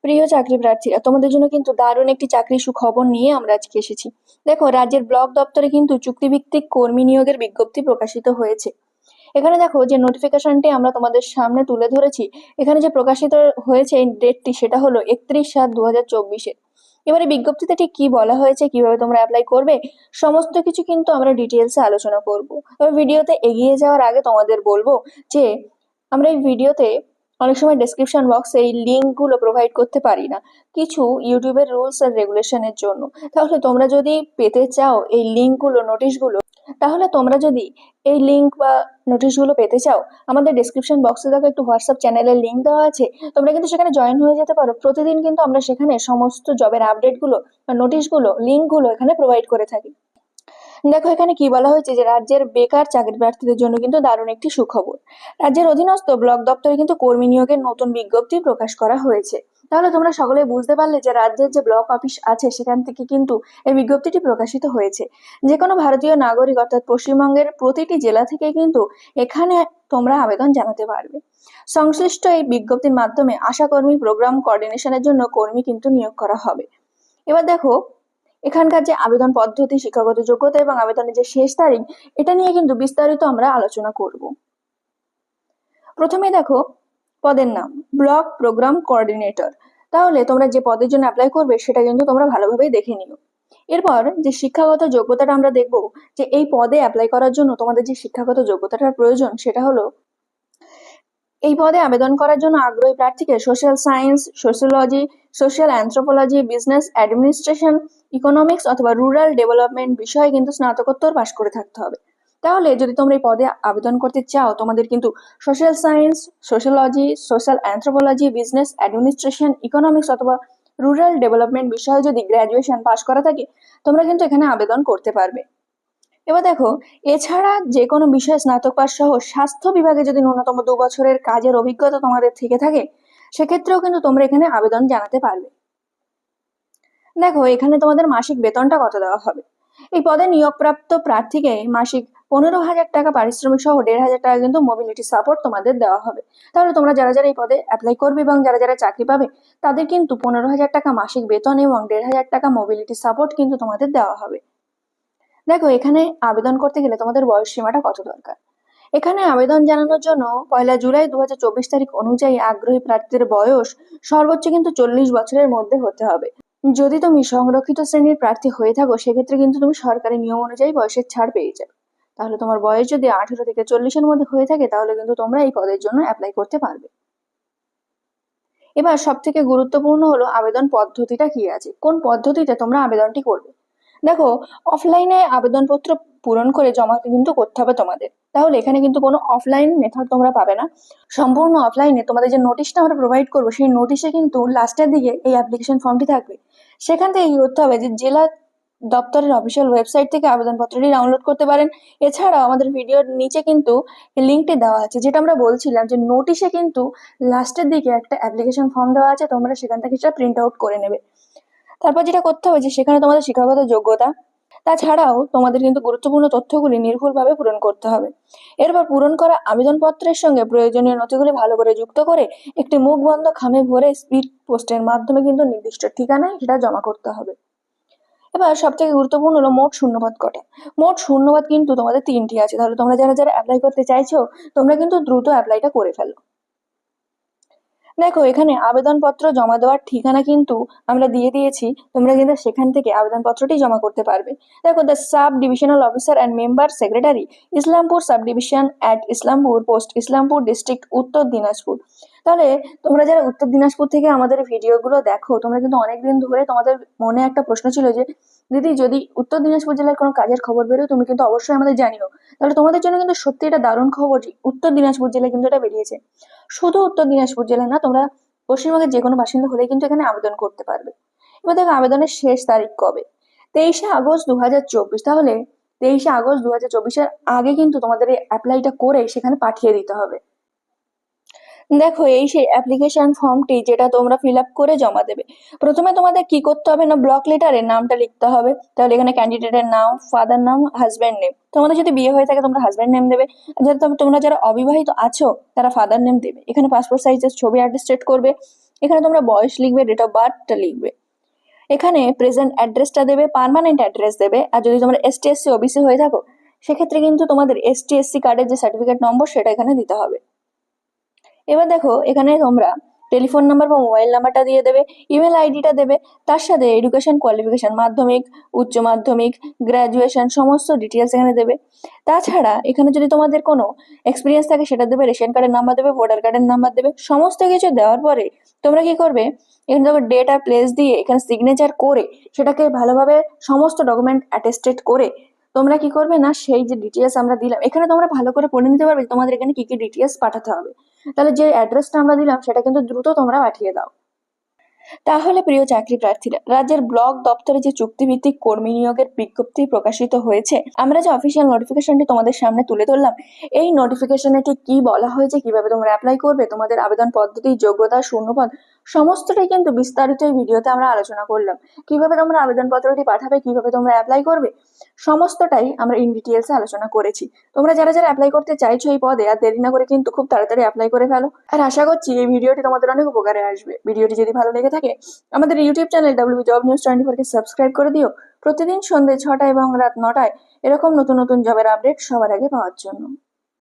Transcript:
প্রিয় চাকরি প্রার্থীরা, তোমাদের জন্য কিন্তু দারুণ একটি চাকরির সুখবর নিয়ে আমরা আজকে এসেছি। দেখো, রাজ্যের ব্লক দপ্তরে কিন্তু চুক্তিভিত্তিক কর্মী নিয়োগের বিজ্ঞপ্তি প্রকাশিত হয়েছে। এখানে দেখো যে নোটিফিকেশনটি আমরা তোমাদের সামনে তুলে ধরেছি, এখানে যে প্রকাশিত হয়েছে এই ডেটটি, সেটা হলো 31/7/2024। এবারে বিজ্ঞপ্তিতে ঠিক কি বলা হয়েছে, কিভাবে তোমরা অ্যাপ্লাই করবে, সমস্ত কিছু কিন্তু আমরা ডিটেলসে আলোচনা করব। তবে ভিডিওতে এগিয়ে যাওয়ার আগে তোমাদের বলবো যে আমরা এই ভিডিওতে অনেক সময় ডেসক্রিপশন বক্সে এই লিঙ্কগুলো প্রোভাইড করতে পারি না, কিছু ইউটিউবের রুলস আর রেগুলেশনের জন্য। তাহলে তোমরা যদি পেতে চাও এই লিঙ্কগুলো, নোটিশগুলো, তাহলে তোমরা যদি এই লিঙ্ক বা নোটিশগুলো পেতে চাও, আমাদের ডেসক্রিপশন বক্সে দেখো একটু হোয়াটসঅ্যাপ চ্যানেলের লিঙ্ক দেওয়া আছে, তোমরা কিন্তু সেখানে জয়েন হয়ে যেতে পারো। প্রতিদিন কিন্তু আমরা সেখানে সমস্ত জবের আপডেটগুলো বা নোটিশগুলো, লিঙ্কগুলো এখানে প্রোভাইড করে থাকি। দেখো, এখানে কি বলা হয়েছে যে রাজ্যের বেকার চাকরি প্রার্থীদের জন্য কিন্তু দারুণ একটি সুখবর। রাজ্যের অধীনস্থ ব্লক দপ্তরে কিন্তু কর্মী নিয়োগের নতুন বিজ্ঞপ্তি প্রকাশ করা হয়েছে। তাহলে তোমরা সকলে বুঝতে পারলে যে রাজ্যের যে ব্লক অফিস আছে সেখান থেকে কিন্তু এই বিজ্ঞপ্তিটি প্রকাশিত হয়েছে। যে কোনো ভারতীয় নাগরিক অর্থাৎ পশ্চিমবঙ্গের প্রতিটি জেলা থেকে কিন্তু এখানে তোমরা আবেদন জানাতে পারবে। সংশ্লিষ্ট এই বিজ্ঞপ্তির মাধ্যমে আশাকর্মী প্রোগ্রাম কোঅর্ডিনেশনের জন্য কর্মী কিন্তু নিয়োগ করা হবে। এবার দেখো, এখানকার যে আবেদন পদ্ধতি, শিক্ষাগত যোগ্যতা এবং আবেদনের যে শেষ তারিখ, এটা নিয়ে কিন্তু বিস্তারিত আমরা আলোচনা করব। প্রথমে দেখো পদের নাম, ব্লক প্রোগ্রাম কোঅর্ডিনেটর। তাহলে তোমরা যে পদের জন্য অ্যাপ্লাই করবে সেটা কিন্তু তোমরা ভালোভাবেই দেখে নিও। এরপর যে শিক্ষাগত যোগ্যতাটা আমরা দেখব, যে এই পদে অ্যাপ্লাই করার জন্য তোমাদের যে শিক্ষাগত যোগ্যতাটার প্রয়োজন সেটা হলো, এই পদে আবেদন করার জন্য আগ্রহী প্রার্থীকে social science, sociology, social anthropology, business administration, economics অথবা রুরাল ডেভেলপমেন্ট বিষয়ে কিন্তু স্নাতকোত্তর পাশ করে থাকতে হবে। তাহলে যদি তোমরা এই পদে আবেদন করতে চাও, তোমাদের কিন্তু social science, sociology, social anthropology, business administration, economics অথবা রুরাল ডেভেলপমেন্ট বিষয়ে যদি গ্র্যাজুয়েশন পাশ করা থাকে, তোমরা কিন্তু এখানে আবেদন করতে পারবে। এবার দেখো, এছাড়া যে কোনো বিষয়ে স্নাতক পাস সহ স্বাস্থ্য বিভাগে যদি ন্যূনতম 2 বছরের কাজের অভিজ্ঞতা তোমাদের থেকে থাকে, সেক্ষেত্রেও কিন্তু তোমরা এখানে আবেদন জানাতে পারবে। দেখো, এখানে তোমাদের মাসিক বেতনটা কত দেওয়া হবে। এই পদে নিয়োগপ্রাপ্ত প্রার্থীকে মাসিক 15,000 টাকা পারিশ্রমিক সহ 1,500 টাকা কিন্তু মোবিলিটি সাপোর্ট তোমাদের দেওয়া হবে। তাহলে তোমরা যারা যারা এই পদে অ্যাপ্লাই করবে এবং যারা যারা চাকরি পাবে, তাদের কিন্তু 15,000 টাকা মাসিক বেতন এবং 1,500 টাকা মোবিলিটি সাপোর্ট কিন্তু তোমাদের দেওয়া হবে। দেখো, এখানে আবেদন করতে গেলে তোমাদের বয়স সীমাটা কত দরকার। এখানে আবেদন জানানোর জন্য 1 জুলাই 2024 তারিখ অনুযায়ী আগ্রহী প্রার্থীদের বয়স সর্বোচ্চ কিন্তু 40 বছরের মধ্যে হতে হবে। যদি তুমি সংরক্ষিত শ্রেণীর প্রার্থী হয়ে থাকো, সেক্ষেত্রে কিন্তু তুমি সরকারি নিয়ম অনুযায়ী বয়সের ছাড় পেয়ে যাবে। তাহলে তোমার বয়স যদি 18 থেকে 40-এর মধ্যে হয়ে থাকে, তাহলে কিন্তু তোমরা এই পদের জন্য অ্যাপ্লাই করতে পারবে। এবার সব থেকে গুরুত্বপূর্ণ হলো আবেদন পদ্ধতিটা কি আছে, কোন পদ্ধতিতে তোমরা আবেদনটি করবে। দেখো, অফলাইনে আবেদনপত্র পূরণ করে জমা কিন্তু করতে হবে তোমাদের। তাহলে এখানে কিন্তু কোনো অফলাইন মেথড তোমরা পাবে না। সম্পূর্ণ অফলাইনে তোমাদের যে নোটিশটা আমরা প্রোভাইড করবো, সেই নোটিশে কিন্তু লাস্টের দিকে এই অ্যাপ্লিকেশন ফর্মটি থাকবে। সেখান থেকে কি করতে হবে, যে জেলা দপ্তরের অফিসিয়াল ওয়েবসাইট থেকে আবেদনপত্রটি ডাউনলোড করতে পারেন। এছাড়াও আমাদের ভিডিওর নিচে কিন্তু লিঙ্কটি দেওয়া আছে, যেটা আমরা বলছিলাম যে নোটিশে কিন্তু লাস্টের দিকে একটা অ্যাপ্লিকেশন ফর্ম দেওয়া আছে, তোমরা সেখান থেকে সেটা প্রিন্ট আউট করে নেবে। তারপর যেটা করতে হবে, যে সেখানে তোমাদের শিক্ষাগত যোগ্যতা, তাছাড়াও তোমাদের কিন্তু গুরুত্বপূর্ণ তথ্যগুলি নির্ভুলভাবে পূরণ করতে হবে। এরপর পূরণ করা আবেদনপত্রের সঙ্গে প্রয়োজনীয় নথিগুলি ভালো করে যুক্ত করে একটি মুখবন্ধ খামে ভরে স্পিড পোস্টের মাধ্যমে কিন্তু নির্দিষ্ট ঠিকানায় সেটা জমা করতে হবে। এবার সব থেকে গুরুত্বপূর্ণ হলো মোট শূন্যপদ কটা। মোট শূন্যপদ কিন্তু তোমাদের 3টি আছে। তাহলে তোমরা যারা যারা অ্যাপ্লাই করতে চাইছো, তোমরা কিন্তু দ্রুত অ্যাপ্লাইটা করে ফেলো। দেখো, এখানে আবেদনপত্র জমা দেওয়ার ঠিকানা কিন্তু আমরা দিয়ে দিয়েছি, তোমরা কিন্তু সেখান থেকে আবেদনপত্রটি জমা করতে পারবে। দেখো, the sub divisional officer and member secretary, Islampur sub division at Islampur post, Islampur district, উত্তর দিনাজপুর। তাহলে তোমরা যারা উত্তর দিনাজপুর থেকে আমাদের ভিডিওগুলো দেখো, তোমরা কিন্তু অনেকদিন ধরে তোমাদের মনে একটা প্রশ্ন ছিল যে দিদি, যদি উত্তর দিনাজপুর জেলার কোনো কাজের খবর বেরোয়, তুমি কিন্তু অবশ্যই আমাদের জানিও। তাহলে তোমাদের জন্য কিন্তু সত্যি এটা দারুণ খবর যে উত্তর দিনাজপুর জেলায় কিন্তু এটা বেরিয়েছে। শুধু উত্তর দিনাজপুর জেলা না, তোমরা পশ্চিমবঙ্গের যে কোনো বাসিন্দা হলে কিন্তু এখানে আবেদন করতে পারবে। এবার দেখো, আবেদনের শেষ তারিখ কবে। 23শে আগস্ট 2024। তাহলে 23শে আগস্ট 2024-এর আগে কিন্তু তোমাদের এই অ্যাপ্লাইটা করে সেখানে পাঠিয়ে দিতে হবে। দেখো, এই সেই অ্যাপ্লিকেশন ফর্মটি যেটা তোমরা ফিল আপ করে জমা দেবে। প্রথমে তোমাদের কি করতে হবে না, ব্লক লেটারে নামটা লিখতে হবে। তাহলে এখানে ক্যান্ডিডেটের নাম, ফাদার নাম, হাজব্যান্ড নেম। তোমাদের যদি বিয়ে হয়ে থাকে তোমরা হাজব্যান্ড নেম দেবে, আর তোমরা যারা অবিবাহিত আছো তারা ফাদার নেম দেবে। এখানে পাসপোর্ট সাইজের ছবি অ্যাটেস্টেড করবে। এখানে তোমরা বয়স লিখবে, ডেট অফ বার্থটা লিখবে। এখানে প্রেজেন্ট অ্যাড্রেসটা দেবে, পার্মানেন্ট অ্যাড্রেস দেবে। আর যদি তোমরা এসটি এসসি ওবিসি হয়ে থাকো সেক্ষেত্রে কিন্তু তোমাদের এসটি এসসি কার্ডের যে সার্টিফিকেট নম্বর সেটা এখানে দিতে হবে। এবার দেখো এখানে তোমরা টেলিফোন নাম্বার বা মোবাইল নাম্বারটা দিয়ে দেবে, ইমেল আইডিটা দেবে, তার সাথে এডুকেশন কোয়ালিফিকেশন, মাধ্যমিক, উচ্চ মাধ্যমিক, গ্র্যাজুয়েশন সমস্ত ডিটেলস এখানে দেবে। তাছাড়া এখানে যদি তোমাদের কোনো এক্সপিরিয়েন্স থাকে সেটা দেবে, রেশন কার্ডের নাম্বার দেবে, ভোটার কার্ডের নাম্বার দেবে। সমস্ত কিছু দেওয়ার পরে তোমরা কি করবে, এখানে তোমার ডেট আর প্লেস দিয়ে এখানে সিগনেচার করে সেটাকে ভালোভাবে সমস্ত ডকুমেন্ট অ্যাটেস্টেড করে তোমরা কি করবে না, সেই যে ডিটেলস আমরা দিলাম এখানে তোমরা ভালো করে পড়ে নিতে পারবে তোমাদের এখানে কি কি ডিটেলস পাঠাতে হবে। তাহলে যে অ্যাড্রেসটা আমরা দিলাম সেটা কিন্তু দ্রুত তোমরা পাঠিয়ে দাও। তাহলে প্রিয় চাকরি প্রার্থীরা, রাজ্যের ব্লক দপ্তরে যে চুক্তিভিত্তিক কর্মী নিয়োগের বিজ্ঞপ্তি প্রকাশিত হয়েছে, আমরা যে অফিসিয়াল নোটিফিকেশনটি তোমাদের সামনে তুলে ধরলাম, এই নোটিফিকেশনে ঠিক কি বলা হয়েছে, কিভাবে তোমরা অ্যাপ্লাই করবে, তোমাদের আবেদন পদ্ধতি, যোগ্যতা, শূন্যপদ সমস্তটাই কিন্তু বিস্তারিত এই ভিডিওতে আমরা আলোচনা করলাম। কিভাবে তোমরা আবেদনপত্রটি পাঠাবে, কিভাবে তোমরা অ্যাপ্লাই করবে, সমস্তটাই আমরা ইন ডিটেলসে আলোচনা করেছি। তোমরা যারা যারা অ্যাপ্লাই করতে চাইছো এই পদে, আর দেরি না করে কিন্তু খুব তাড়াতাড়ি অ্যাপ্লাই করে ফেলো। আর আশা করছি এই ভিডিওটি তোমাদের অনেক উপকারে আসবে। ভিডিওটি যদি ভালো লেগে থাকে আমাদের YouTube channel WB job news 24 কে সাবস্ক্রাইব করে দিও প্রতিদিন সন্ধ্যে 6টায় এবং রাত 9টায় এরকম নতুন নতুন জবের আপডেট সবার আগে পাওয়ার জন্য।